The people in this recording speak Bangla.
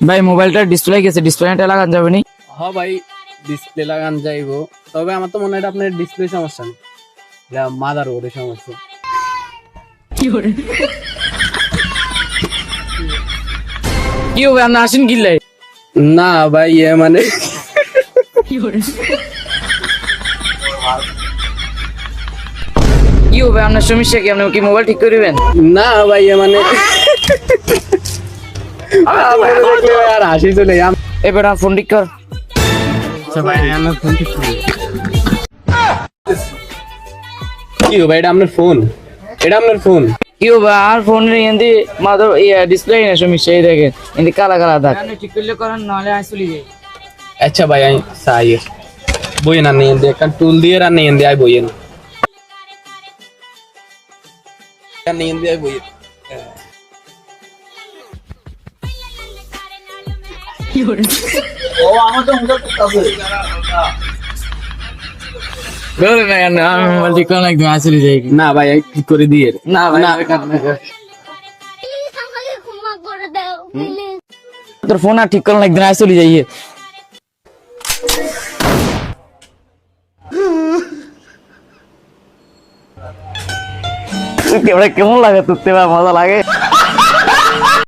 ভাই মোবাইলটার ডিসপ্লে গেছে, ডিসপ্লেটা লাগান যাবে নি? হ্যাঁ ভাই, ডিসপ্লে লাগান যাইবো, তবে আমার তো মনে হয় এটা আপনার ডিসপ্লে সমস্যা নেই, এটা মাদার বোর্ডের সমস্যা। কি হবে, আপনি আসেন কিনলে? না ভাই মানে কি হবে আপনার সমস্যা কি? আপনি কি মোবাইল ঠিক করবেন? না ভাই মানে আপনারা দেখলে আর হাসি চলে যায়। এবার ফোন ঠিক কর। আচ্ছা ভাই, আমার ফোন ঠিক করুন। কি হবে, এটা আপনার ফোন? এটা আপনার ফোন? কি হবে আর ফোনের এন্দি মাদার ডিসপ্লে না সমস্যা, এই দেখেন এন্দি কালা কালা দাগ। আপনি ঠিক করলে করেন, নাহলে আসলে যাই। আচ্ছা ভাই, আমি চাই বইয়েন আর নিয়ে দিয়ে একটা টুল দিয়ে আর নিয়ে দিয়ে বইয়েন নিয়ে দিয়ে বইয়েন। ধরে না কেন, আমি মোবাইল ঠিক করেন একদম আসলে যাই। না ভাই, আমি ঠিক করে দিয়ে না ভাই, তোর ফোন আর ঠিক করেন একদিন আসলে যাই। কেমন লাগে? তোর মজা লাগে?